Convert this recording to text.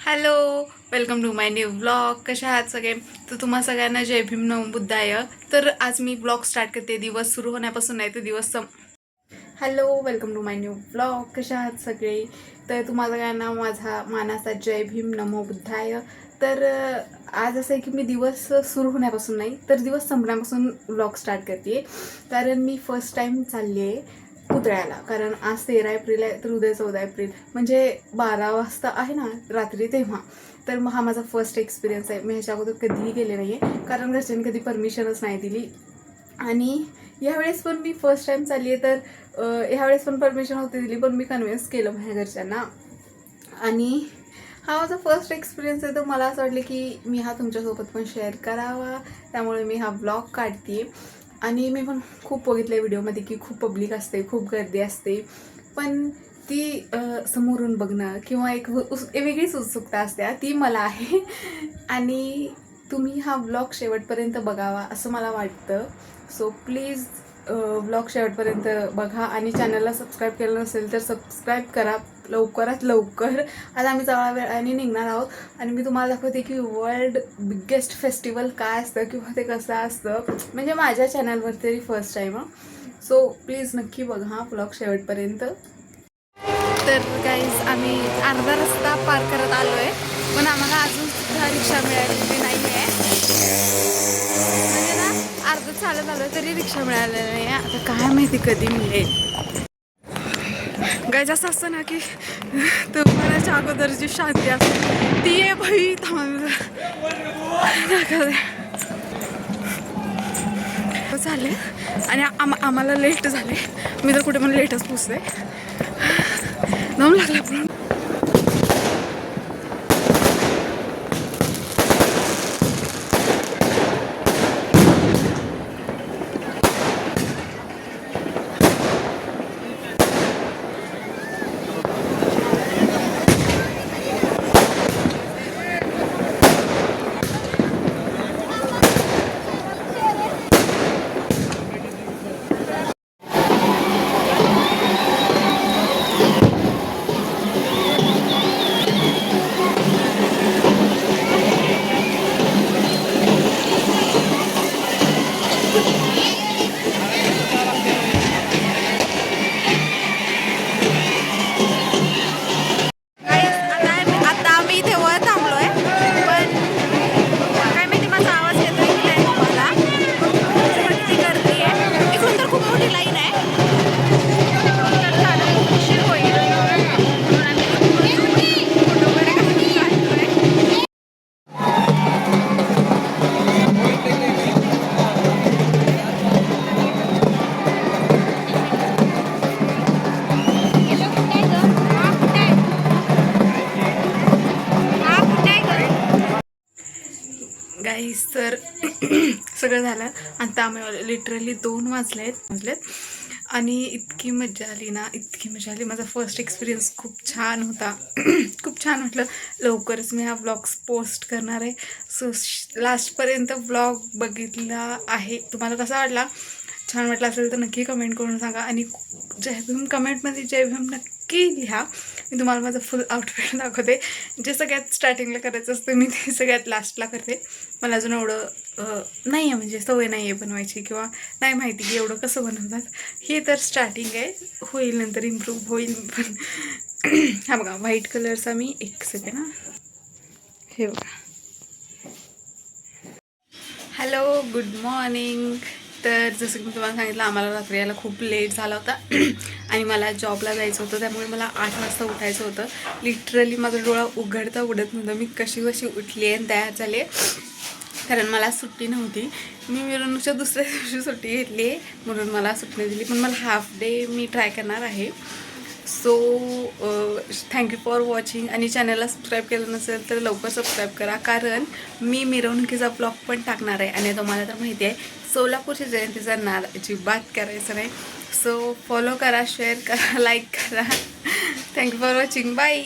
Hello, welcome to my new vlog. कशा आहात सगळे? तर तुम्हा सगळ्यांना जय भीम नवबुद्धाय. तर आज मी ब्लॉग स्टार्ट करते दिवस सुरू होण्यापासून, नाही तर दिवस hello, welcome to my new vlog. कशा आहात सगळे? तर तुम्हा सगळ्यांना माझा मानाचा जय भीम नमो बुद्धाय. तर आज असं आहे की मी दिवस सुरू होण्यापासून नाही तर दिवस संपण्यापासून व्लॉग स्टार्ट करते. कारण मी फर्स्ट टाईम चालली आहे पुतळ्याला. कारण आज 13 एप्रिल आहे तर उद्या 14 एप्रिल, म्हणजे 12 वाजता आहे ना रात्री, तेव्हा. तर मग हा माझा फर्स्ट एक्सपिरियन्स आहे. मी ह्याच्या अगोदर कधीही गेले नाही आहे, कारण घरच्यांनी कधी परमिशनच नाही दिली. आणि ह्यावेळेस पण मी फर्स्ट टाईम चालली आहे, तर ह्यावेळेस पण परमिशन होती दिली, पण मी कन्व्हिन्स केलं माझ्या घरच्यांना. आणि हा माझा फर्स्ट एक्सपिरियन्स आहे, तर मला असं वाटलं की मी हा तुमच्यासोबत पण शेअर करावा, त्यामुळे मी हा ब्लॉग काढते. आणि मी पण खूप बघितलं आहे व्हिडिओमध्ये की खूप पब्लिक असते, खूप गर्दी असते, पण ती समोरून बघणं किंवा एक वेगळीच उत्सुकता असते, ती मला आहे. आणि तुम्ही हा ब्लॉग शेवटपर्यंत बघावा असं मला वाटतं. सो प्लीज ब्लॉग शेवटपर्यंत बघा आणि चॅनलला सबस्क्राईब केलं नसेल तर सबस्क्राईब करा लवकरात लवकर. आता आम्ही जवळ वेळाने निघणार आहोत आणि मी तुम्हाला दाखवते की वर्ल्ड बिगेस्ट फेस्टिवल काय असतं किंवा ते कसं असतं, म्हणजे माझ्या चॅनलवर तरी फर्स्ट टाईम. सो प्लीज नक्की बघा हा ब्लॉग शेवटपर्यंत. तर गाईज आम्ही अर्धा रस्ता पार करत आलो आहे, पण आम्हाला अजून सुद्धा रिक्षा मिळालेली नाही आहे. म्हणजे ना अर्ध चालत आलो तरी रिक्षा मिळालेली नाही आहे. आता काय माहिती कधी मिळेल. गाईज असं असतं ना की तुम्हालाच्या अगोदर जी शांती असते ती आहे भाई. झाले आणि आम्हाला लेट झाले. मी तर कुठे पण लेटच पोचते. दम लागला पण. गाईस तर सगळं झालं. आता आम्ही लिटरली 2 वाजलेत आणि इतकी मजा आली ना, इतकी मजा आली. माझा फर्स्ट एक्सपिरियन्स खूप छान होता. खूप छान वाटलं. लवकरच मी हा ब्लॉग्स पोस्ट करणार आहे. सो लास्टपर्यंत ब्लॉग बघितला आहे. तुम्हाला कसा वाटला? छान वाटलं असेल तर नक्की कमेंट करून सांगा. आणि जय भीम कमेंटमध्ये जय भीम नक्की लिहा. मी तुम्हाला माझं फुल आउटफिट दाखवते. जे सगळ्यात स्टार्टिंगला करायचं असतं मी ते सगळ्यात लास्टला करते. मला अजून एवढं नाही आहे, म्हणजे सवय नाही आहे बनवायची, किंवा नाही माहिती की एवढं कसं बनवतात. हे तर स्टार्टिंग आहे, होईल नंतर इम्प्रूव्ह होईल. पण हा बघा व्हाईट कलरचा मी एक सेकंड हे बघा. Hello, good morning. तर जसं की मी तुम्हाला सांगितलं, आम्हाला रात्री यायला खूप लेट झाला होता आणि मला जॉबला जायचं होतं, त्यामुळे मला 8 वाजता उठायचं होतं. लिटरली माझा डोळा उघडता उघडत नव्हतं. मी कशी उठली आणि तयार झाले, कारण मला सुट्टी नव्हती. मी मिरवणूकच्या दुसऱ्या दिवशी सुट्टी घेतली आहे, म्हणून मला सुट्टी दिली. पण मला हाफ डे मी ट्राय करणार आहे. So thank you for watching. आणि चॅनलला सबस्क्राईब केलं नसेल तर लवकर सबस्क्राईब करा, कारण मी मिरवणुकीचा ब्लॉग पण टाकणार आहे. आणि तुम्हाला तर माहिती आहे, सोलापूरच्या जयंतीचा नाद अजिबात करायचं नाही. सो फॉलो करा, शेअर करा, लाईक करा. Thank you for watching. बाय.